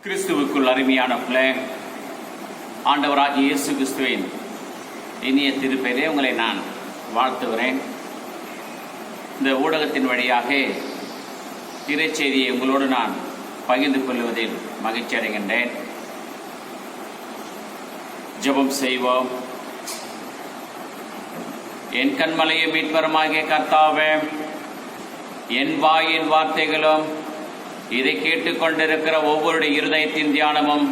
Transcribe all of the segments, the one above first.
கிறிஸ்துவுக்குள் அருமையானவர்களே, ஆண்டவராகிய இயேசு கிறிஸ்துவின் இனிய திருப்பெயரே உங்களை நான் வாழ்த்துகிறேன். இந்த ஊடகத்தின் வழியாக இறைச்செய்தியை உங்களோடு நான் பகிர்ந்து கொள்வதில் மகிழ்ச்சி அடைகின்றேன். ஜெபம் செய்வோம். என் கண்மலையை மீட்பருமாகிய கர்த்தாவே, என் வாயின் வார்த்தைகளும் இதை கேட்டுக்கொண்டிருக்கிற ஒவ்வொரு இருதயத்தின் தியானமும்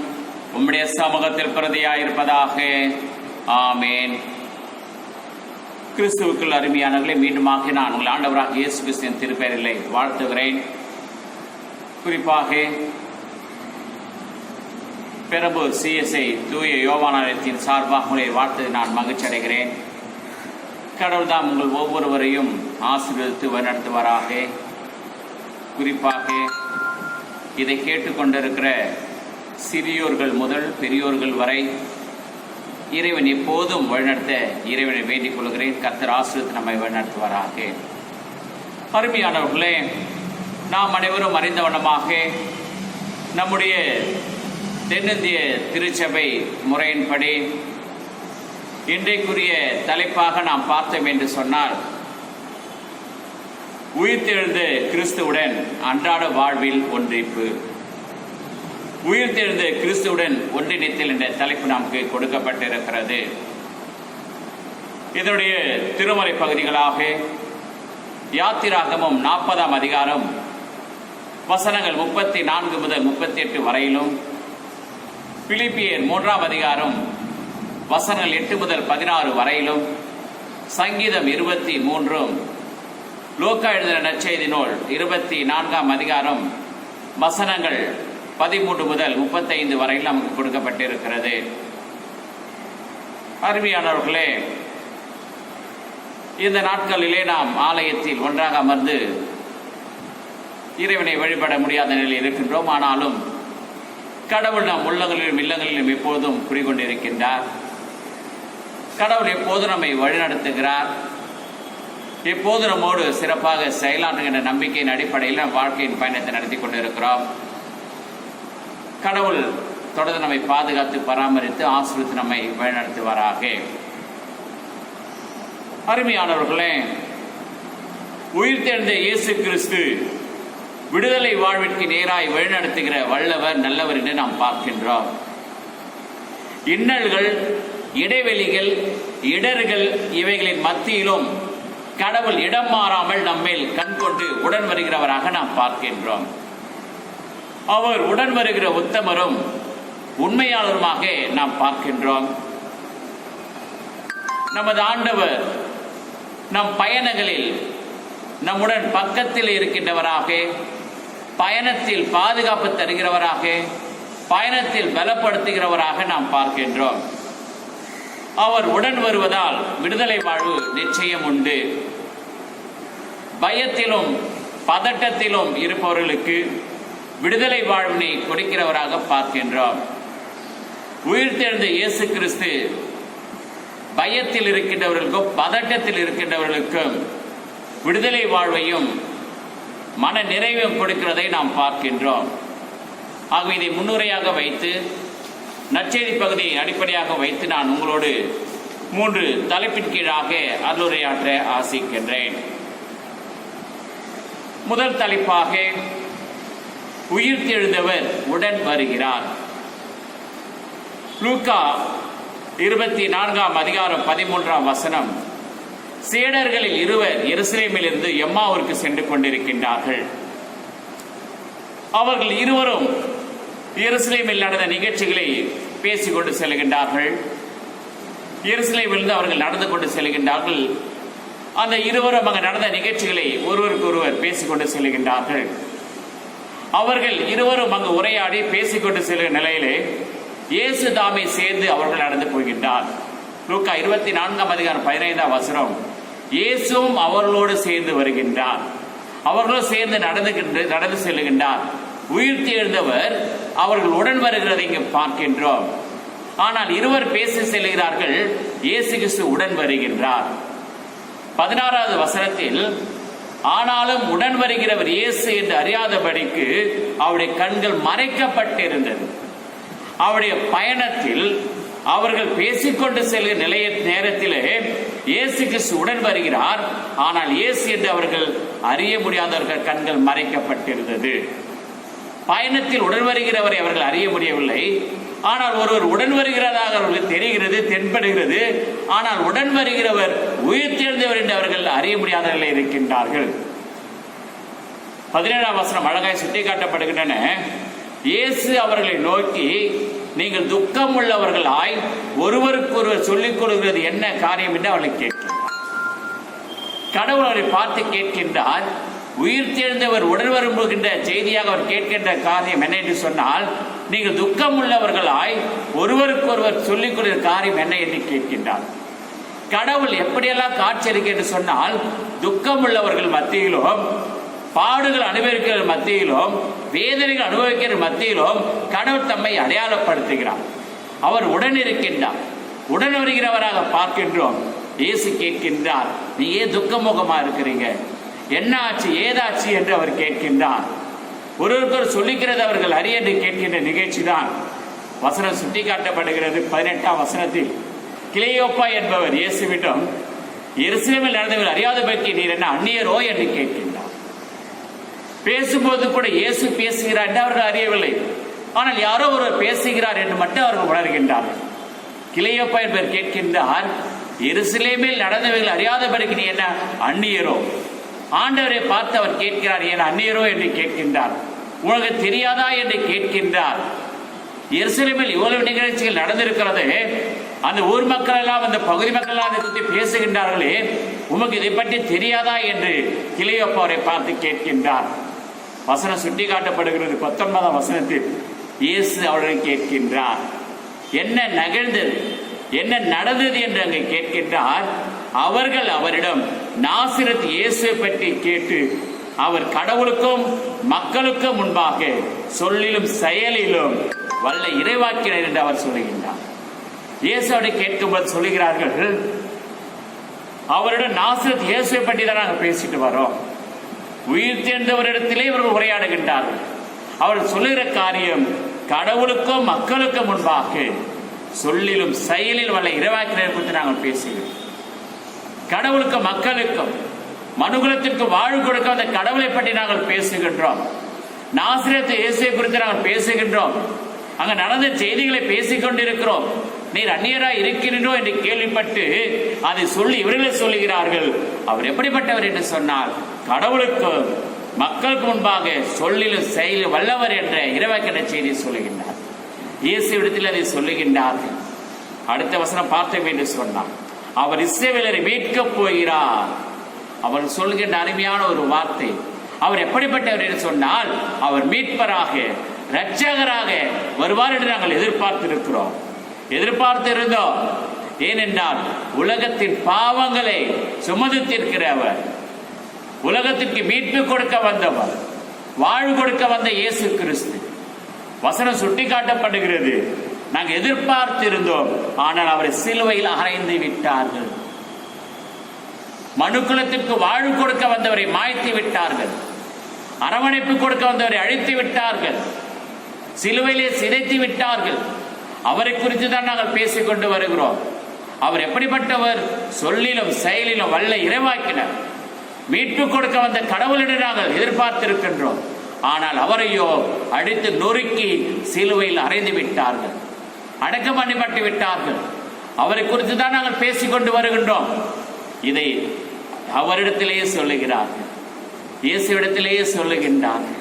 உம்முடைய சமூகத்தில் பிரதியாயிருப்பதாக. ஆமேன். கிறிஸ்துவுக்குள் அருமையானவர்களை, மீண்டுமாக நான் உங்கள் ஆண்டவராக இயேசு கிறிஸ்துவின் திருப்பெயரிலே வாழ்த்துகிறேன். குறிப்பாக பெரம்பூர் CSI தூய யோவானாலயத்தின் சார்பாக உங்களை வாழ்த்து நான் மகிழ்ச்சி அடைகிறேன். கடவுள் தாம் உங்கள் ஒவ்வொருவரையும் ஆசீர்வதித்து வழிநடத்துவாராக. குறிப்பாக இதை கேட்டுக்கொண்டிருக்கிற சிறியோர்கள் முதல் பெரியோர்கள் வரை இறைவன் எப்போதும் வழிநடத்த இறைவனை வேண்டிக் கொள்கிறேன். கர்த்தர் ஆசீர்வதித்து நம்மை வழிநடத்துவாராக. அருமையானவர்களே, நாம் அனைவரும் அறிந்தவண்ணமாக நம்முடைய தென்னிந்திய திருச்சபை முறையின்படி இன்றைக்குரிய தலைப்பாக நாம் பார்த்தோம் என்று சொன்னால், உயிர்த்தெழுந்த கிறிஸ்துவுடன் அன்றாட வாழ்வில் ஒன்றிப்பு. உயிர்த்தெழுந்த கிறிஸ்துவுடன் ஒன்றிணைத்தல் என்ற தலைப்பு நமக்கு கொடுக்கப்பட்டிருக்கிறது. இதனுடைய திருமறை பகுதிகளாக யாத்திராகமம் 40ஆம் அதிகாரம் வசனங்கள் 34 முதல் 38 வரையிலும், பிலிப்பியர் 3ஆம் அதிகாரம் வசனங்கள் 8 முதல் 16 வரையிலும், சங்கீதம் 23, லூக்கா எழுதின நற்செய்தி நூல் 24ஆம் அதிகாரம் வசனங்கள் 13 முதல் 35 வரையில் நமக்கு கொடுக்கப்பட்டிருக்கிறது. அருமையானவர்களே, இந்த நாட்களிலே நாம் ஆலயத்தில் ஒன்றாக அமர்ந்து இறைவனை வழிபட முடியாத நிலையில் இருக்கின்றோம். ஆனாலும் கடவுள் நம் உள்ளங்களிலும் இல்லங்களிலும் எப்போதும் குடிகொண்டிருக்கின்றார். கடவுள் எப்போதும் நம்மை வழிநடத்துகிறார். எப்போது நம்மோடு சிறப்பாக செயலாற்றுகின்ற நம்பிக்கையின் அடிப்படையில் நம் வாழ்க்கையின் பயணத்தை நடத்தி கொண்டிருக்கிறோம். கடவுள் தொடர்ந்து நம்மை பாதுகாத்து பராமரித்து ஆசீர்வதித்து நம்மை வழிநடத்துவாராக. அருமையானவர்களே, உயிர்த்தெழுந்த இயேசு கிறிஸ்து விடுதலை வாழ்விற்கு நேராய் வழிநடத்துகிற வல்லவர், நல்லவர் என்று நாம் பார்க்கின்றோம். இன்னல்கள், இடைவெளிகள், இடர்கள் இவைகளின் மத்தியிலும் கடவுள் இடம் மாறாமல் நம்மேல் கண் கொண்டு உடன் வருகிறவராக நாம் பார்க்கின்றோம். அவர் உடன் வருகிற உத்தமரும் உண்மையாளருமாக நாம் பார்க்கின்றோம். நமது ஆண்டவர் நம் பயணங்களில் நம்முடன் பக்கத்தில் இருக்கின்றவராக, பயணத்தில் பாதுகாப்பு தருகிறவராக, பயணத்தில் பலப்படுத்துகிறவராக நாம் பார்க்கின்றோம். அவர் உடன் வருவதால் விடுதலை வாழ்வு நிச்சயம் உண்டு. பயத்திலும் பதட்டத்திலும் இருப்பவர்களுக்கு விடுதலை வாழ்வினை கொடுக்கிறவராக பார்க்கின்றோம். உயிர்த்தெழுந்த இயேசு கிறிஸ்து பயத்தில் இருக்கின்றவர்களுக்கும் பதட்டத்தில் இருக்கின்றவர்களுக்கும் விடுதலை வாழ்வையும் மன நிறைவையும் கொடுக்கிறதை நாம் பார்க்கின்றோம். ஆகவே இதை முன்னுரையாக வைத்து, நற்செய்தி பகுதியை அடிப்படையாக வைத்து நான் உங்களோடு 3 தலைப்பின் கீழாக அருளுரையாற்ற ஆசிக்கின்றேன். முதல் தலைப்பாக, உயிர்த்தெழுந்தவர் உடன் வருகிறார். லூக்கா 24ஆம் அதிகாரம் 13ஆம் வசனம், சீடர்களில் 2 எருசலேமிலிருந்து எம்மாவூருக்கு சென்று கொண்டிருக்கின்றார்கள். அவர்கள் 2 எருசலேமில் நடந்த நிகழ்ச்சிகளை பேசிக்கொண்டு செல்கின்றார்கள். எருசலேமிலிருந்து அவர்கள் நடந்து கொண்டு செல்கின்றார்கள். அந்த 2 அங்கு நடந்த நிகழ்ச்சிகளை ஒருவருக்கு ஒருவர் பேசிக்கொண்டு செல்கின்றார்கள். அவர்கள் 2 அங்கு உரையாடி பேசிக்கொண்டு செல்லும் நிலையிலே இயேசு தாமே சேர்ந்து அவர்கள் நடந்து போகின்றார். லூக்கா 24ஆம் அதிகாரம் 15ஆம் வசனம், இயேசுவும் அவர்களோடு சேர்ந்து வருகின்றார். அவர்களோடு சேர்ந்து நடந்து செல்லுகின்றார். உயிர்த்தெழுந்தவர் அவர்கள் உடன் வருகிறதை இங்கு பார்க்கின்றோம். ஆனால் 2 பேசி செல்கிறார்கள், இயேசு கிறிஸ்து உடன் வருகின்றார். 16வது வசனத்தில் ஆனாலும் உடன் வருகிறவர் இயேசு என்று அறியாதபடிக்கு அவருடைய கண்கள் மறைக்கப்பட்டிருந்தது. அவருடைய பயணத்தில் அவர்கள் பேசிக்கொண்டு செல்கிற நிலைய நேரத்திலே இயேசு கிறிஸ்து உடன் வருகிறார். ஆனால் இயேசு என்று அவர்கள் அறிய முடியாதவர்கள் கண்கள் மறைக்கப்பட்டிருந்தது. பயணத்தில் உடன் வருகிறவரை அவர்கள் அறிய முடியவில்லை. ஆனால் ஒருவர் உடன் வருகிறதாக அவர்களுக்கு தெரிகிறது, தென்படுகிறது. ஆனால் உடன் வருகிறவர் உயிர் தேர்ந்தவர் என்று அவர்கள் அறிய முடியாத நிலையில் இருக்கின்றார்கள். 17ஆம் வசனம் அழகாய் சுட்டிக்காட்டப்படுகின்றன. இயேசு அவர்களை நோக்கி, நீங்கள் துக்கம் உள்ளவர்களாய் ஒருவருக்கொருவர் சொல்லிக் கொடுக்கிறது என்ன காரியம் என்று அவர்களை கேட்கிறார். கடவுள் அவரை பார்த்து கேட்கின்றார். உயிர் தேர்ந்தவர் உடன் வருகின்ற செய்தியாக அவர் கேட்கின்ற காரியம் என்ன என்று சொன்னால், நீங்கள் துக்கம் உள்ளவர்களாய் ஒருவருக்கொருவர் சொல்லிக் கொடுக்கிற காரியம் என்ன என்று கேட்கின்றார். கடவுள் எப்படியெல்லாம் காட்சியளிக்க என்று சொன்னால், துக்கம் உள்ளவர்கள் மத்தியிலும், பாடுகள் அனுபவிக்கிற மத்தியிலும், வேதனைகள் அனுபவிக்கிற மத்தியிலும் கடவுள் தம்மை அடையாளப்படுத்துகிறார். அவர் உடன் இருக்கின்றார். உடன் வருகிறவராக பார்க்கின்றோம். இயேசு கேட்கின்றார், நீ ஏன் துக்கமுகமா இருக்கிறீங்க, என்ன ஆச்சு, ஏதாச்சு என்று அவர் கேட்கின்றார். ஒருவருக்கொரு சொல்லிக்கிறது அவர்கள் அறிய என்று கேட்கின்ற நிகழ்ச்சி தான் வசனம் சுட்டி காட்டப்படுகிறது. 18ஆம் வசனத்தில் கிளையோப்பா என்பவர் இயேசுவிடம், எருசலேமில் நடந்தவர் அறியாதபடி நீர் என்ன அந்நியரோ என்று கேட்கின்றார். பேசும்போது கூட இயேசு பேசுகிறார் என்று அவர்கள் அறியவில்லை. ஆனால் யாரோ ஒருவர் பேசுகிறார் என்று மட்டும் அவர்கள் உணர்கின்றார்கள். கிளையோப்பா என்பவர் கேட்கின்றார், எருசலேமில் நடந்தவர்கள் அறியாதபடிக்கு நீ என்ன அந்நியரோ? ஆண்டவரை பார்த்து அவர் கேட்கிறார், ஏன் அந்நியரோ என்று கேட்கின்றார். உனக்கு தெரியாதா என்று கேட்கின்றார். எருசலேமில் இவ்வளவு நிகழ்ச்சிகள் நடந்திருக்கிறது. அந்த ஊர் மக்கள் எல்லாம், அந்த பகுதி மக்கள் எல்லாம் அதை பற்றி பேசுகின்றார்களே, உமக்கு இதை பற்றி தெரியாதா என்று கிளையோப்பா அவரை பார்த்து கேட்கின்றார். வசனம் சுட்டி காட்டப்படுகிறது. 19ஆம் வசனத்தில் இயேசு அவர்களை கேட்கின்றார், என்ன நிகழ்ந்தது, என்ன நடந்தது என்று அங்கே கேட்கின்றார். அவர்கள் அவரிடம் நாசரேத் இயேசுவை பற்றி கேட்டு, அவர் கடவுளுக்கும் மக்களுக்கும் முன்பாக சொல்லிலும் செயலிலும் வல்ல இறைவாக்கினர் என்று அவர் சொல்லுகின்றார். இயேசுவை கேட்கும்போது சொல்லுகிறார்கள், அவரிடம் நாசரேத் இயேசுவை பற்றி தான் நாங்கள் பேசிட்டு வரோம். உயிர் தேர்ந்தவரிடத்திலே இவர்கள் உரையாடுகின்றார்கள். அவர்கள் சொல்லுகிற காரியம் கடவுளுக்கும் மக்களுக்கும் முன்பாக சொல்லிலும் செயலில் வல்ல இறைவாக்கினர் குறித்து நாங்கள் பேசுகிறோம். கடவுளுக்கும் மக்களுக்கும் மனுகுலத்திற்கு வாழ்வு கொடுக்க அந்த கடவுளை பற்றி நாங்கள் பேசுகின்றோம். நாசரேத் இயேசுவை குறித்து நாங்கள் பேசுகின்றோம். அங்கு நடந்த செய்திகளை பேசிக் கொண்டிருக்கிறோம். நீர் அந்நியராய் இருக்கிறீரோ என்று கேள்விப்பட்டு அதை சொல்லி இவர்களே சொல்லுகிறார்கள், அவர் எப்படிப்பட்டவர் என்று சொன்னால், கடவுளுக்கு மக்களுக்கு முன்பாக சொல்லிலும் செயலில் வல்லவர் என்ற இறைவாக்கினர் செய்தியை சொல்லுகின்றார். இயேசு இடத்தில் அதை சொல்லுகின்றார்கள். அடுத்த வசனம் பார்த்தோம் என்று சொன்னார், அவர் இஸ்ரவேலரை மீட்கப் போகிறார். அவர் சொல்கின்ற அருமையான ஒரு வார்த்தை. அவர் எப்படிப்பட்டவர் என்று சொன்னால், அவர் மீட்பராக, இரட்சகராக வருவார் என்று நாங்கள் எதிர்பார்த்திருந்தோம். ஏனென்றால் உலகத்தின் பாவங்களை சுமந்து தீர்க்கிறவர், உலகத்திற்கு மீட்பு கொடுக்க வந்தவர், வாழ்வு கொடுக்க வந்த இயேசு கிறிஸ்து. வசனம் சுட்டி காட்டப்படுகிறது, நாங்கள் எதிர்பார்த்திருந்தோம், ஆனால் அவரை சிலுவையில் அறைந்து விட்டார்கள். மனுக்குலத்திற்கு வாழ்வு கொடுக்க வந்தவரை மாய்த்து விட்டார்கள். அரவணைப்பு கொடுக்க வந்தவரை அழித்து விட்டார்கள். சிலுவையிலே சிதைத்து விட்டார்கள். அவரை குறித்து தான் நாங்கள் பேசிக்கொண்டு வருகிறோம். அவர் எப்படிப்பட்டவர்? சொல்லிலும் செயலிலும் வல்ல இறைவாக்கினர், மீட்பு கொடுக்க வந்த கடவுளிடம் நாங்கள் எதிர்பார்த்திருக்கின்றோம். ஆனால் அவரையோ அடித்து நொறுக்கி சிலுவையில் அறைந்து விட்டார்கள், அடக்கம் பண்ணப்பட்டு விட்டார்கள். அவரை குறித்து தான் நாங்கள் பேசிக்கொண்டு வருகின்றோம். இதை அவரிடத்திலேயே சொல்லுகிறார்கள், இயேசுவிடத்திலேயே சொல்லுகின்றார்கள்.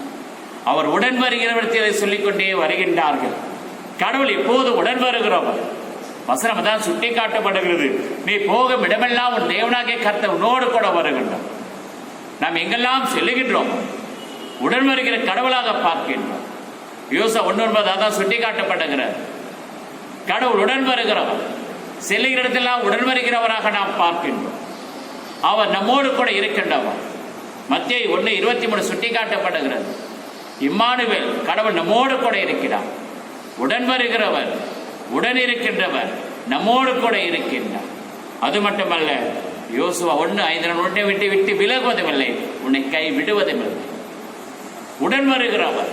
அவர் உடன் வருகிறவரிடத்திலே சொல்லிக்கொண்டே வருகின்றார்கள். கடவுள் எப்போது உடன் வருகிறவர்? வசனம் தான் சுட்டி காட்டப்படுகிறது, நீ போகும் இடமெல்லாம் உன் தேவனாகிய கர்த்தர் உன்னோடு கூட வருகின்றார். நாம் எங்கெல்லாம் செல்லுகின்றோம் உடன் வருகிற கடவுளாக பார்க்கின்றோம். யோசா 1:9 தான் சுட்டி காட்டப்படுகிறார். கடவுள் உடன் வருகிறவர், செல்லுகிற இடத்தெல்லாம் உடன் வருகிறவராக நாம் பார்க்கின்றோம். அவர் நம்மோடு கூட இருக்கின்றவர். மத்தேயு 1:23 சுட்டி காட்டப்படுகிறது. இம்மானுவேல், கடவுள் நம்மோடு கூட இருக்கிறார். உடன் வருகிறவர், உடன் இருக்கின்றவர், நம்மோடு கூட இருக்கின்றார். அது மட்டுமல்ல, யோசுவா 1:5 உன்னை விட்டு விட்டு விலகுவதும் இல்லை, உன்னை கை விடுவதும் இல்லை. உடன் வருகிறவர்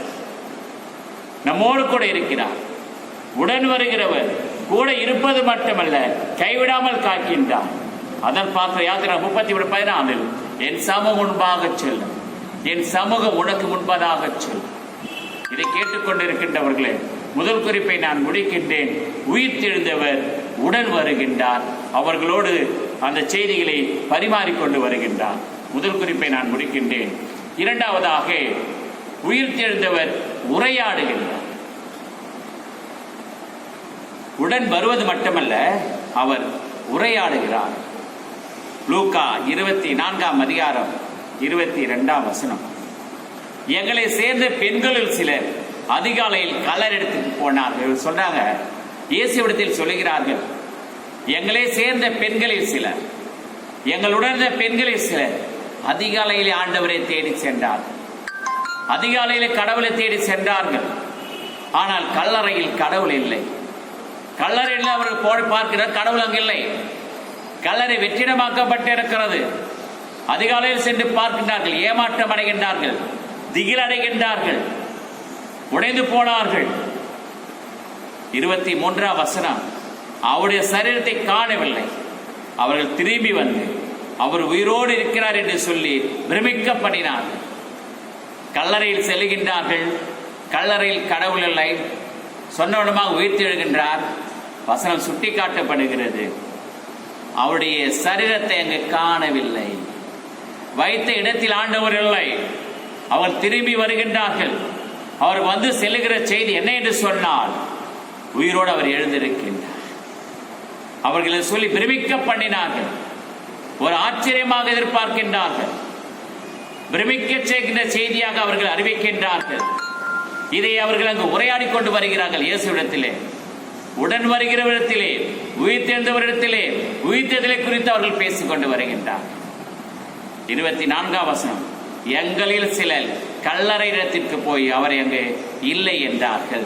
நம்மோடு கூட இருக்கிறார். உடன் வருகிறவர் கூட இருப்பது மட்டுமல்ல, கைவிடாமல் காக்கின்றார். அதன் பார்க்க யாத்திரை 30:14 என் சமூகம் முன்பாக செல்லும், என் சமூகம் உனக்கு முன்பதாக செல்லும். இதை கேட்டுக்கொண்டிருக்கின்றவர்களே, முதல் குறிப்பை நான் முடிக்கின்றேன். உயிர்த்தெழுந்தவர் உடன் வருகின்றார், அவர்களோடு அந்த செய்திகளை பரிமாறிக்கொண்டு வருகின்றார். முதல் குறிப்பை நான் முடிக்கின்றேன். இரண்டாவதாக, உயிர்த்தெழுந்தவர் உரையாடுகின்றார். உடன் வருவது மட்டுமல்ல, அவர் உரையாடுகிறார். லூக்கா 24:22 எங்களை சேர்ந்த பெண்களில் சிலர் அதிகாலையில் கல்லறை இடத்துக்கு போனார்கள். சொல்றாங்க, இயேசுவிடத்தில் சொல்லுகிறார்கள், எங்களை சேர்ந்த பெண்களில் சிலர், எங்களுடன் பெண்களில் சிலர் அதிகாலையில் ஆண்டவரை தேடி சென்றார்கள். அதிகாலையில் கடவுளை தேடி சென்றார்கள். ஆனால் கல்லறையில் கடவுள் இல்லை. கல்லறையில் அவர்கள் போய் பார்க்கிறார், கடவுள் அங்கு இல்லை. கல்லறை வெற்றிடமாக்கப்பட்டு இருக்கிறது. அதிகாலையில் சென்று பார்க்கின்றார்கள், ஏமாற்றம் அடைகின்றார்கள், திகில் அடைகின்றார்கள், உடைந்து போனார்கள். 23 அவருடைய சரீரத்தை காணவில்லை. அவர்கள் திரும்பி வந்து அவர் உயிரோடு இருக்கிறார் என்று சொல்லி பிரமிக்கப்படினார்கள். கல்லறையில் செல்லுகின்றார்கள். கல்லறையில் கடவுள் இல்லை. சொன்னவனமாக உயிர்த்தெழுகின்றார். வசனம் சுட்டி காட்டப்படுகிறது, அவருடைய சரீரத்தை அங்கு காணவில்லை. வைத்த இடத்தில் ஆண்டவர் இல்லை. அவர் திரும்பி வருகின்றார்கள். அவர் வந்து செல்லுகிற செய்தி என்ன என்று சொன்னால், உயிரோடு அவர் எழுந்திருக்கின்றார். அவர்களை சொல்லி பிரமிக்க பண்ணினார்கள். ஒரு ஆச்சரியமாக எதிர்பார்க்கின்றார்கள். பிரமிக்க செய்கின்ற செய்தியாக அவர்கள் அறிவிக்கின்றார்கள். இதை அவர்கள் அங்கு உரையாடி கொண்டு வருகிறார்கள். இயேசுவிடத்திலே, உடன் வருகிறவரிடத்திலே, உயிர்த்தெழுந்தவரிடத்திலே, உயிர்த்தெழுதலை குறித்து அவர்கள் பேசிக் கொண்டு வருகின்றார். 24 எங்களில் சிலர் கல்லறை இடத்திற்கு போய் அவரை அங்கு இல்லை என்றார்கள்.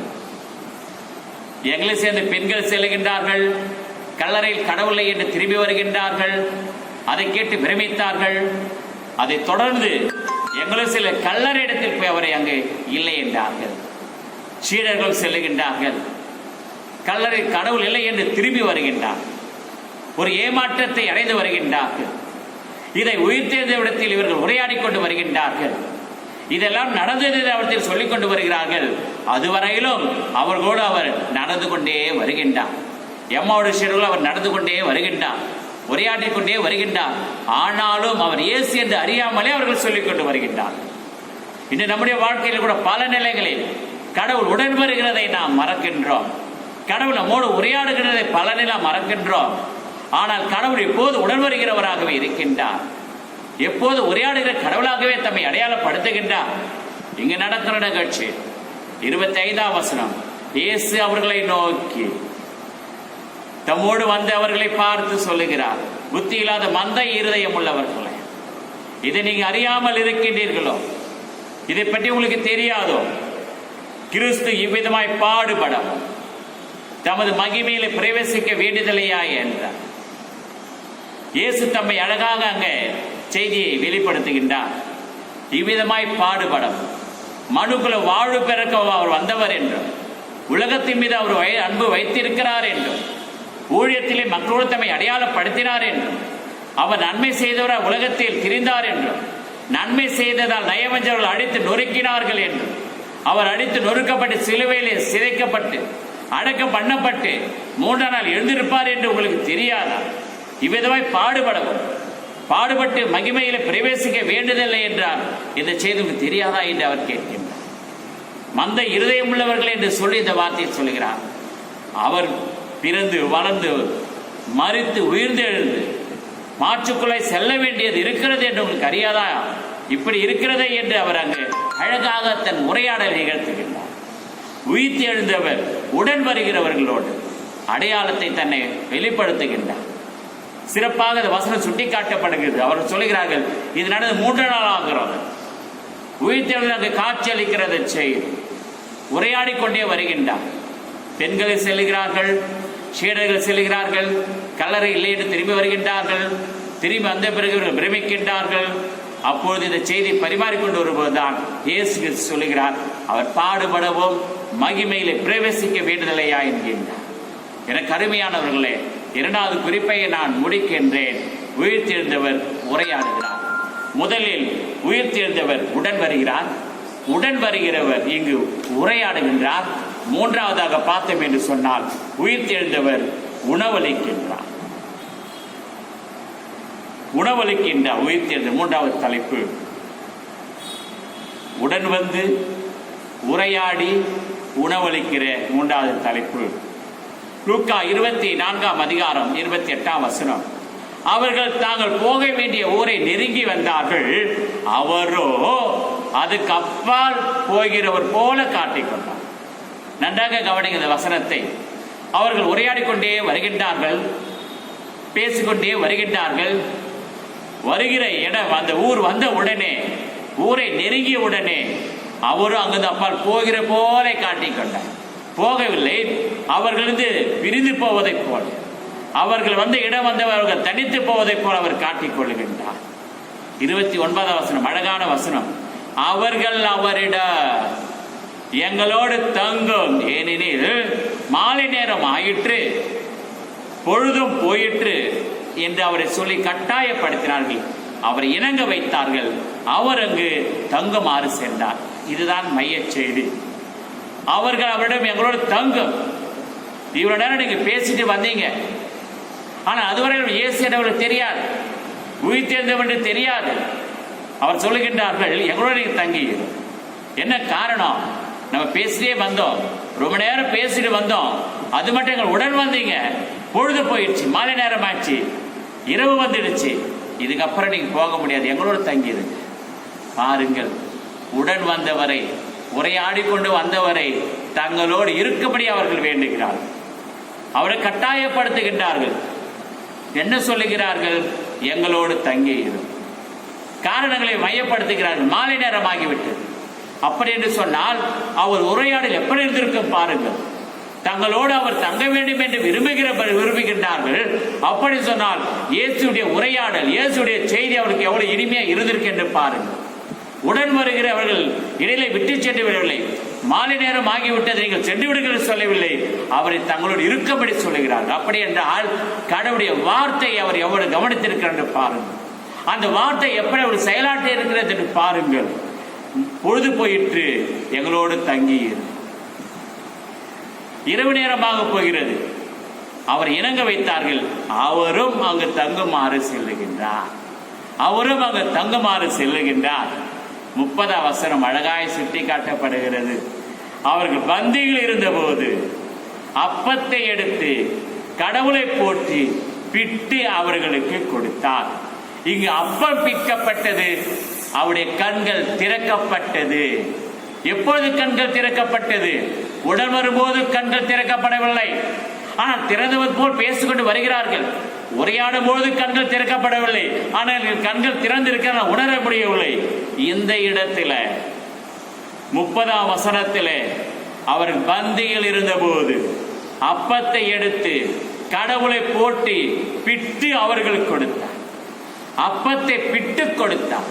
எங்களை சேர்ந்த பெண்கள் செல்லுகின்றார்கள். கல்லறையில் கடவுளை என்று திரும்பி வருகின்றார்கள். அதை கேட்டு பிரமித்தார்கள். அதை தொடர்ந்து எங்களும் சில கல்லறை இடத்தில் போய் அவரை அங்கு இல்லை என்றார்கள். சீடர்கள் செல்லுகின்றார்கள். கல்லறை கடவுள் இல்லை என்று திரும்பி வருகின்றார். ஒரு ஏமாற்றத்தை அடைந்து வருகின்றார்கள். இதை உயிர்த்தெழுந்த இடத்தில் இவர்கள் உரையாடி கொண்டு வருகின்றார்கள். இதெல்லாம் நடந்தது அவர்கள் சொல்லிக் கொண்டு வருகிறார்கள். அதுவரையிலும் அவர்களோடு அவர் நடந்து கொண்டே வருகின்றார். எம்மாவோட சீடர்கள் அவர் நடந்து கொண்டே வருகின்றார், உரையாடி கொண்டே வருகின்றார். ஆனாலும் அவர் இயேசு என்று அறியாமலே அவர்கள் சொல்லிக் கொண்டு வருகின்றார். இன்று நம்முடைய வாழ்க்கையில் கூட பல நிலைகளில் கடவுள் உடன் வருகிறதை நாம் மறக்கின்றோம். கடவுள் நம்மோடு உரையாடுகிறதை பல நிலை மறக்கின்றோம். ஆனால் கடவுள் எப்போது உடன் வருகிறவராகவே இருக்கின்றார். எப்போது உரையாடுகிற கடவுளாகவே தம்மை அடையாளப்படுத்துகின்றார். இங்கு நடக்கிற நிகழ்ச்சி 25 இயேசு அவர்களை நோக்கி தம்மோடு வந்து அவர்களை பார்த்து சொல்லுகிறார், புத்தி இல்லாத மந்த இருதயம் உள்ளவர்களே, இதை நீங்க அறியாமல் இருக்கின்றீர்களோ? இதை பற்றி உங்களுக்கு தெரியாதோ? கிறிஸ்து இவ்விதமாய் பாடுபடவும் தமது மகிமையில பிரவேசிக்க வேண்டியதில்லையா என்றார். இயேசு தம்மை அழகாக அங்க செய்தியை வெளிப்படுத்துகின்றார். இவ்விதமாய் பாடுபடும் மனுக்குல வாழ்வு பெறக்க அவர் வந்தவர் என்றும், உலகத்தின் மீது அவர் அன்பு வைத்திருக்கிறார் என்றும், ஊழியத்திலே மக்களோடு தம்மை அடையாளப்படுத்தினார் என்றும், அவர் நன்மை செய்தவரால் உலகத்தில் திரிந்தார் என்றும், நன்மை செய்ததால் நயவஞ்சவர்கள் அடித்து நொறுக்கினார்கள் என்றும், அவர் அடித்து நொறுக்கப்பட்டு சிலுவையிலே சிதைக்கப்பட்டு அடக்கம் பண்ணப்பட்டு 3 நாள் எழுந்திருப்பார் என்று உங்களுக்கு தெரியாதா? இவ்விதமாய் பாடுபடவும் பாடுபட்டு மகிமையில பிரவேசிக்க வேண்டுதில்லை என்றார். இந்த செய்தி உங்களுக்கு தெரியாதா என்று அவர் கேட்கின்றார். மந்த இருதயம் உள்ளவர்கள் என்று சொல்லி இந்த வார்த்தையை சொல்கிறார். அவர் பிறந்து வளர்ந்து மரித்து உயிர்ந்து எழுந்து மாற்றுக்குள்ளே செல்ல வேண்டியது இருக்கிறது என்று உங்களுக்கு அறியாதா? இப்படி இருக்கிறதே என்று அவர் அங்கு அழகாக தன் உரையாடல் நிகழ்த்துகின்றார். உயிர்த்து எழுந்தவர் உடன் வருகிறவர்களோடு அடையாளத்தை தன்னை வெளிப்படுத்துகின்றார். சிறப்பாக இந்த வசனம் சுட்டி காட்டப்படுகிறது. அவர்கள் சொல்லுகிறார்கள், இது நடந்து 3 நாள் ஆகிறது. உயிர்த்தெழுந்து அங்கு காட்சி அளிக்கிறது செய்து உரையாடி கொண்டே வருகின்றார். பெண்களை செல்லுகிறார்கள், சீடர்கள் செல்லுகிறார்கள், கல்லறை இல்லை என்று திரும்பி வருகின்றார்கள். திரும்பி வந்த பிறகு இவர்கள் பிரமிக்கின்றார்கள். அப்பொழுது இந்த செய்தி பரிமாறிக்கொண்டு வரும்போதுதான் இயேசு கிறிஸ்து சொல்லுகிறார், அவர் பாடுபடவும் மகிமையிலே பிரவேசிக்க வேண்டுதலையா என்கின்றார். எனக்கு அருமையானவர்களே, இரண்டாவது குறிப்பை நான் முடிக்கின்றேன். உயிர்த்தெழுந்தவர் உரையாடுகிறார். முதலில் உயிர்த்தெழுந்தவர் உடன் வருகிறார். உடன் வருகிறவர் இங்கு உரையாடுகின்றார். மூன்றாவதாக பார்த்தோம் என்று சொன்னால் உயிர்த்தெழுந்தவர் உணவளிக்கின்றார். உணவளிக்கின்றார். உயிர்த்தெழுந்த மூன்றாவது தலைப்பு. உடன் வந்து உரையாடி உணவளிக்கிற மூன்றாவது தலைப்பு. லூக்கா 24ஆம் அதிகாரம் 28ஆம் வசனம். அவர்கள் தாங்கள் போக வேண்டிய ஊரை நெருங்கி வந்தார்கள். அவரோ அதுக்கு அப்பால் போகிறவர் போல காட்டிக்கொண்டார். நன்றாக கவனிங்க இந்த வசனத்தை. அவர்கள் உரையாடிக் கொண்டே வருகின்றார்கள், பேசிக்கொண்டே வருகின்றார்கள். வருகிற இடம், அந்த ஊர் வந்த உடனே, ஊரை நெருங்கிய உடனே அவரும் அங்கிருந்து அப்பால் போகிற போல காட்டிக்கொண்டார். போகவில்லை, அவர்களிருந்து பிரிந்து போவதைப் போல, அவர்கள் வந்த இடம் வந்தவர்கள் தனித்து போவதைப் போல அவர் காட்டிக் கொள்ளுகின்றார். 29ஆம் வசனம் அழகான வசனம். அவர்கள் அவரிடம் எங்களோடு தங்கும், ஏனெனில் மாலை நேரம் ஆயிற்று, பொழுதும் போயிற்று என்று அவரை சொல்லி கட்டாயப்படுத்தினார்கள். அவரை இணங்க வைத்தார்கள். அவர் அங்கு தங்குமாறு சென்றார். இதுதான் மைய செய்தி. அவர்கள் அவரிடம் எங்களோடு தங்கும். இவ்வளவு நேரம் நீங்க பேசிட்டு வந்தீங்க, ஆனால் அதுவரை இயேசு அவர்களுக்கு தெரியாது, உயிர்த்தெழுந்தவென்று தெரியாது. அவர் சொல்லுகின்றார்கள், எங்களோட நீங்க தங்கி. என்ன காரணம்? நம்ம பேசிட்டே வந்தோம், ரொம்ப நேரம் பேசிட்டு வந்தோம், அது மட்டும் எங்கள் உடன் வந்தீங்க, பொழுது போயிடுச்சு, மாலை நேரம் ஆச்சு, இரவு வந்துடுச்சு, இதுக்கப்புறம் நீங்க போக முடியாது, எங்களோட தங்கிடுங்க. பாருங்கள், உடன் வந்தவரை, உரையாடி கொண்டு வந்தவரை தங்களோடு இருக்கும்படி அவர்கள் வேண்டுகிறார்கள். அவரை கட்டாயப்படுத்துகின்றார்கள். என்ன சொல்லுகிறார்கள்? எங்களோடு தங்கியிரும். காரணங்களை மையப்படுத்துகிறார்கள். மாலை நேரம் ஆகிவிட்டது. அப்படி என்று சொன்னால் அவர் உரையாடல் எப்படி இருந்திருக்கும் பாருங்கள். தங்களோடு அவர் தங்க வேண்டும் என்று விரும்புகின்றார்கள். அப்படி சொன்னால் இயேசுடைய உரையாடல், இயேசுடைய செய்தி அவருக்கு எவ்வளவு இனிமையா இருந்திருக்கு என்று பாருங்கள். உடன் வருகிறவர்கள் இடையிலே விட்டு சென்று விடவில்லை. மாலை நேரம் ஆகிவிட்டது, நீங்கள் சென்று விடுங்கள் சொல்லவில்லை, அவரை தங்களோடு இருக்கும்படி சொல்லுகிறார்கள். அப்படி என்றால் கடவுளுடைய வார்த்தை அவர் எவ்வளவு கவனித்திருக்கிறார் என்று பாருங்கள். அந்த வார்த்தை எப்படி அவர் செயலாற்ற இருக்கிறது என்று பாருங்கள். பொழுது போயிற்று, எங்களோடு தங்கி. இரவு நேரமாக போகிறது, அவர் இணங்க வைத்தார்கள். அவரும் அங்கு தங்குமாறு செல்லுகின்றார். அவரும் அங்கு தங்குமாறு செல்லுகின்றார். 30ஆம் வசனம் அழகாய் சுட்டி காட்டப்படுகிறது. அவர்கள் பந்தியில் இருந்தபோது அப்பத்தை எடுத்து கடவுளை போற்றி பிட்டு அவர்களுக்கு கொடுத்தார். இங்கு அப்பம் பிக்கப்பட்டது, அவருடைய கண்கள் திறக்கப்பட்டது. எப்பொழுது கண்கள் திறக்கப்பட்டது? உடன் வரும்போது கண்கள் திறக்கப்படவில்லை. ஆனால் திறந்தவது போல் பேசிக்கொண்டு வருகிறார்கள். உரையாடும் போது கண்கள் திறக்கப்படவில்லை. ஆனால் கண்கள் திறந்திருக்க உணர முடியவில்லை. இந்த இடத்துல 30ஆம் வசனத்திலே அவர்கள் பந்தியில் இருந்தபோது அப்பத்தை எடுத்து கடவுளை போற்றி பிட்டு அவர்களுக்கு கொடுத்தார். அப்பத்தை பிட்டு கொடுத்தார்.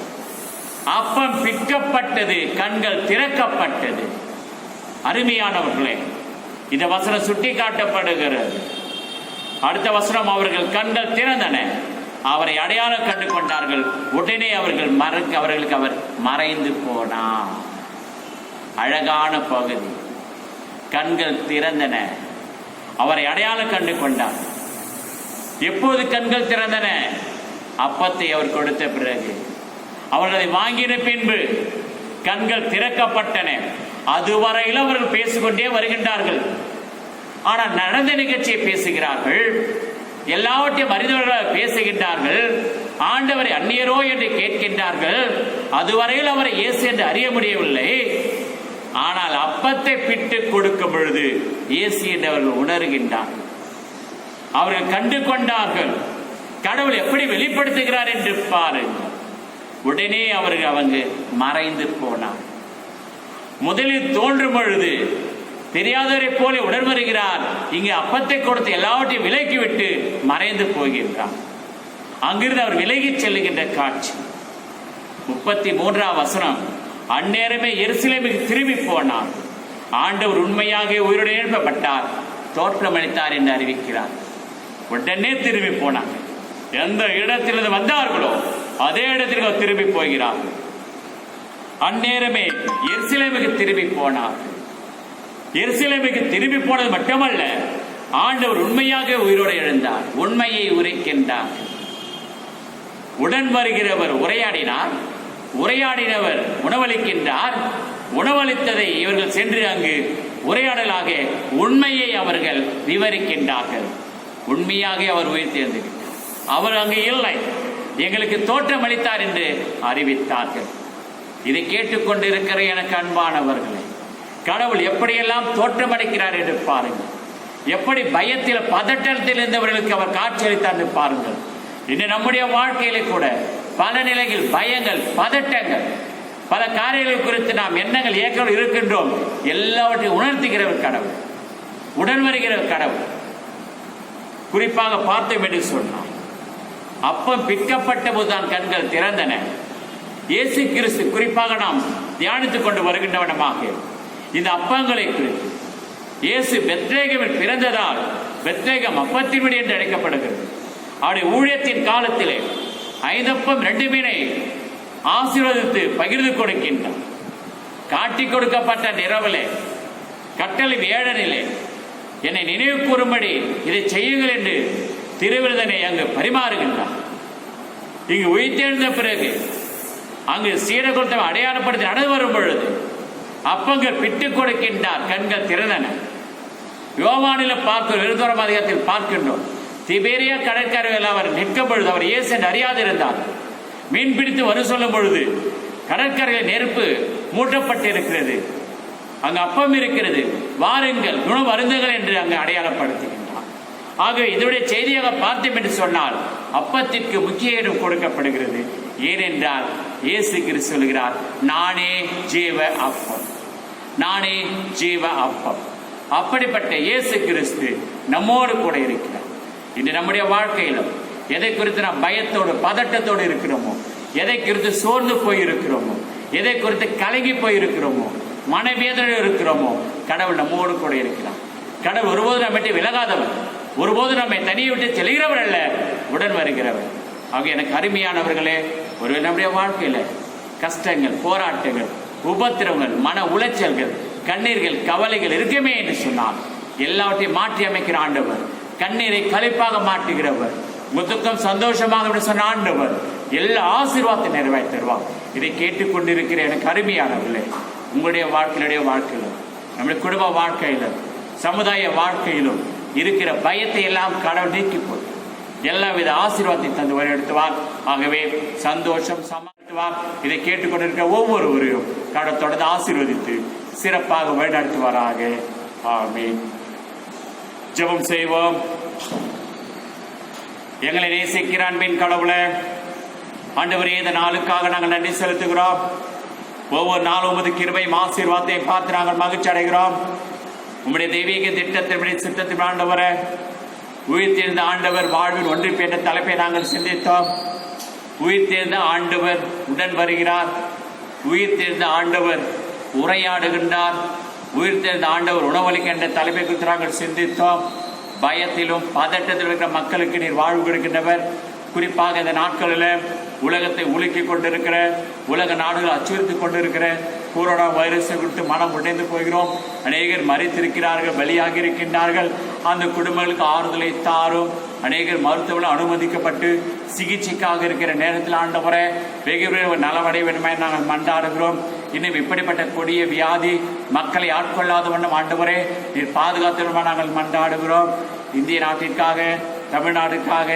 அப்பம் பிற்கப்பட்டது, கண்கள் திறக்கப்பட்டது. அருமையானவர்களே, இந்த வசனம் சுட்டி காட்டப்படுகிறது. அடுத்த வசனம், அவர்கள் கண்கள் திறந்தன, அவரை அடையாளம் கண்டு கொண்டார்கள். உடனே அவர்களுக்கு அவர் மறைந்து போனார். அழகான பகுதி. கண்கள் திறந்தன, அவரை அடையாளம் கண்டு கொண்டார். எப்போது கண்கள் திறந்தன? அப்பத்தை அவர் கொடுத்த பிறகு. அவர்களை வாங்கின பின்பு கண்கள் திறக்கப்பட்டன. அதுவரையில் அவர்கள் பேசிக்கொண்டே வருகின்றார்கள். ஆனால் நடந்த நிகழ்ச்சியை பேசுகிறார்கள். எல்லாவற்றையும் அறிந்தவர்களாக பேசுகின்றார்கள். ஆண்டவரை அந்நியரோ என்று கேட்கின்றார்கள். அதுவரையில் அவரை இயேசு என்று அறிய முடியவில்லை. ஆனால் அப்பத்தை பிட்டு கொடுக்கும் பொழுது இயேசு என்று அவர்கள் உணர்கின்றார்கள். அவர்கள் கண்டு கொண்டார்கள். கடவுள் எப்படி வெளிப்படுத்துகிறார் என்று பாருங்கள். உடனே அவங்க மறைந்து போனார். முதலில் தோன்றும் பொழுது தெரியாதவரை போல உடன் வருகிறார். இங்கு அப்பத்தை கொடுத்து எல்லாவற்றையும் விலக்கிவிட்டு மறைந்து போகின்றார். அங்கிருந்து அவர் விலகிச் செல்லுகின்ற காட்சி. 33ஆம் வசனம், அந்நேரமே எருசலேமுக்கு திரும்பி போனார். ஆண்டவர் உண்மையாக உயிரோடு எழுப்பப்பட்டார், தோற்றமளித்தார் என்று அறிவிக்கிறார். உடனே திரும்பி போனாங்க. எந்த இடத்திலிருந்து வந்தார்களோ அதே இடத்திற்கு அவர் திரும்பி போகிறார்கள். அந்நேரமே எருசலேமுக்கு திரும்பி போனார். எருசலேமுக்கு திரும்பி போனது மட்டுமல்ல, ஆண்டவர் உண்மையாக உயிரோடு எழுந்தார், உண்மையை உரைக்கின்றார். உடன் வருகிறவர் உரையாடினார், உரையாடினவர் உணவளிக்கின்றார். உணவளித்ததை இவர்கள் சென்று அங்கு உரையாடலாக உண்மையை அவர்கள் விவரிக்கின்றார்கள். உண்மையாக அவர் உயிர் தேர்ந்துகின்றார், அவர் அங்கு இல்லை, எங்களுக்கு தோற்றம் அளித்தார் என்று அறிவித்தார்கள். இதை கேட்டுக்கொண்டிருக்கிற எனக்கு அன்பானவர்களே, கடவுள் எப்படியெல்லாம் தோற்றம் அளிக்கிறார் என்று பாருங்கள். எப்படி பயத்தில் பதட்டத்தில் இருந்தவர்களுக்கு அவர் காட்சியளித்தார் என்று பாருங்கள். இன்று நம்முடைய வாழ்க்கையில கூட பல நிலையில் பயங்கள், பதட்டங்கள், பல காரியங்கள் குறித்து நாம் எண்ணங்கள் ஏற்கனவே இருக்கின்றோம். எல்லாவற்றையும் உணர்த்துகிறவர் கடவுள், உடன் வருகிறவர் கடவுள். குறிப்பாக பார்த்தோம் என்று சொன்னார், அப்பம் பிற்கப்பட்ட போதுதான் கண்கள் திறந்தன. இயேசு கிறிஸ்து குறிப்பாக நாம் தியானித்துக் கொண்டு வருகின்றவனமாக இந்த அப்பங்களை குறித்து, இயேசு பெத்லேகேமில் பிறந்ததால் பெத்லேகம் அப்பத்தின் வீடு என்று அழைக்கப்படுகிறது. அவருடைய ஊழியத்தின் காலத்திலே 5 அப்பம் 2 மீனை ஆசீர்வதித்து பகிர்ந்து கொடுக்கின்றார். காட்டி கொடுக்கப்பட்ட நிறவிலே கட்டளை வேடனிலே என்னை நினைவு கூறும்படி இதை செய்யுங்கள் என்று திருவிருதனை அங்கு பரிமாறுகின்றார். இங்கு உயிர்த்தெழுந்த பிறகு அங்கு சீடகுலத்தை அடையாளப்படுத்தி நடந்து வரும் பொழுது அப்பங்கள் பிட்டுக் கொடுக்கின்றார், கண்கள் திறந்தன. யோவானில பார்க்கிறோம், 21ஆம் அதிகாரத்தில் பார்க்கின்றோம், திபேரியா கடற்கரையில் அவர் நிற்கும் பொழுது அவர் இயேசு என்று அறியாதிருந்தார். மீன் பிடித்து வரும் சொல்லும் பொழுது கடற்கரையில் நெருப்பு மூட்டப்பட்டிருக்கிறது, அங்கு அப்பம் இருக்கிறது, வாருங்கள் உணவு அருந்துங்கள் என்று அங்கு அடையாளப்படுத்துகின்றார். ஆகவே இதனுடைய செய்தியாக பார்த்தோம் என்று சொன்னால் அப்பத்திற்கு முக்கிய இடம் கொடுக்கப்படுகிறது. ஏனென்றால் இயேசு கிறிஸ்து சொல்கிறார், நானே ஜீவ அப்பம், நானே ஜீவ அப்பம். அப்படிப்பட்ட இயேசு கிறிஸ்து நம்மோடு கூட இருக்கிறார். இன்று நம்முடைய வாழ்க்கையிலும் எதை குறித்து நாம் பயத்தோடு பதட்டத்தோடு இருக்கிறோமோ, எதை குறித்து சோர்ந்து போயிருக்கிறோமோ, எதை குறித்து கலங்கி போயிருக்கிறோமோ, மனவேதனை இருக்கிறோமோ, கடவுள் நம்மோடு கூட இருக்கிறார். கடவுள் ஒருபோது நம்மை விலகாதவர், ஒருபோது நம்மை தனியை விட்டு செல்கிறவர் அல்ல, உடன் வருகிறவர். ஆக எனக்கு அருமையானவர்களே, ஒரு நம்முடைய வாழ்க்கையில கஷ்டங்கள், போராட்டங்கள், உபத்திரவங்கள், மன உளைச்சல்கள், கண்ணீர்கள், கவலைகள் இருக்குமே என்று சொன்னால் எல்லாவற்றையும் மாற்றி அமைக்கிற ஆண்டவர், கண்ணீரை களிப்பாக மாற்றுகிறவர், முத்துக்கம் சந்தோஷமாக சொன்ன ஆண்டவர் எல்லா ஆசீர்வாதத்தை நிறைவேற்றி தருவார். இதை கேட்டுக்கொண்டிருக்கிற எனக்கு அருமையானவர்களே, உங்களுடைய வாழ்க்கையிலும் நம்முடைய குடும்ப வாழ்க்கையிலும் சமுதாய வாழ்க்கையிலும் இருக்கிற பயத்தை எல்லாம் கடவுள் நீக்கி போய் எல்லா வித ஆசீர்வாதத்தை தந்து வழிநடத்துவார். ஆகவே சந்தோஷம் சமாளித்துவார். இதை கேட்டுக்கொண்டிருக்கிற ஒவ்வொருவரையும் கடவுள் தொடர்ந்து ஆசீர்வதித்து சிறப்பாக வழிநடத்துவாராக. ஆமென். ஜெபம் செய்வோம். எங்களை நேசிக்கிற அன்பின் கடவுளே, ஆண்டவரே, இந்த நாளுக்காக நாங்கள் நன்றி செலுத்துகிறோம். ஒவ்வொரு நாளும் உமது கிருபையும் ஆசீர்வாதத்தையும் பார்த்து நாங்கள் மகிழ்ச்சி அடைகிறோம். உம்முடைய தெய்வீக திட்டத்தின்படி சித்தத்தின் ஆண்டவரே, உயிர்த்தெழுந்த ஆண்டவர் வாழ்வில் ஒன்றிப்பு என்ற தலைப்பை நாங்கள் சிந்தித்தோம். உயிர்த்தெழுந்த ஆண்டவர் உடன் வருகிறார், உயிர்த்தெழுந்த ஆண்டவர் உரையாடுகின்றார், உயிர்த்தெழுந்த ஆண்டவர் உணவளிக்க என்ற தலைப்பை குறித்து நாங்கள் சிந்தித்தோம். பயத்திலும் பதட்டத்தில் இருக்கிற மக்களுக்கு நீர் வாழ்வு கொடுக்கின்றவர். குறிப்பாக இந்த நாட்களில் உலகத்தை உலுக்கி கொண்டிருக்கிற, உலக நாடுகள் அச்சுறுத்தி கொண்டிருக்கிற கொரோனா வைரஸை குறித்து மனம் உடைந்து போகிறோம். அநேகர் மறித்திருக்கிறார்கள், பலியாகி இருக்கின்றார்கள். அந்த குடும்பங்களுக்கு ஆறுதலை தாரும். அநேகர் மருத்துவர்கள் அனுமதிக்கப்பட்டு சிகிச்சைக்காக இருக்கிற நேரத்தில் ஆண்டவரே, வெகு விரைவில் நலவடைய வேண்டுமே நாங்கள் மன்றாடுகிறோம். இன்னும் இப்படிப்பட்ட கொடிய வியாதி மக்களை ஆட்கொள்ளாத வண்ணம் ஆண்டவரே நீர் பாதுகாத்து நாங்கள் மன்றாடுகிறோம். இந்திய நாட்டிற்காக, தமிழ்நாட்டுக்காக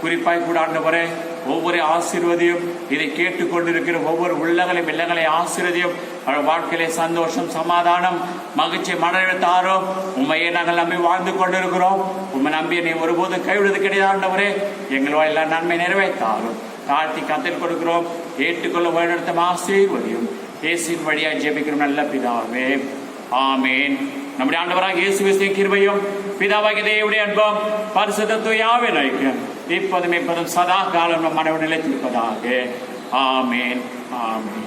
குறிப்பாய் கூட ஆண்டவரே ஒவ்வொரு ஆசீர்வதியும், இதை கேட்டுக்கொண்டிருக்கிற ஒவ்வொரு உள்ளங்களை வெள்ளங்களை ஆசீர்வதியும். வாழ்க்கையிலே சந்தோஷம், சமாதானம், மகிழ்ச்சி, மனநிலைத்தாரோம். உண்மையை நாங்கள் நம்பி வாழ்ந்து கொண்டிருக்கிறோம். உண்மை நம்பிய நீ ஒருபோதும் கைவிடுவது கிடையாது ஆண்டவரே. எங்களோ எல்லா நன்மை நிறைவேற்றாரும். தாழ்த்தி கத்தில் கொடுக்கிறோம். ஏற்றுக்கொள்ள வழிநடத்தும் ஆசீர்வதியும். இயேசுவின் வழியாக ஜெபிக்கிறோம் நல்ல பிதாவே. ஆமேன். நம்முடைய ஆண்டவராக இயேசு கிறிஸ்துவின் கிருபையும் பிதாவாகிய தேவனுடைய அன்பும் பரிசுத்த தூய ஆவியின் ஐக்கியம் இப்போதும் எப்போதும் சதா காலம் நம் மனதில் நிலைத்திருப்பதாக. ஆமென். ஆமென்.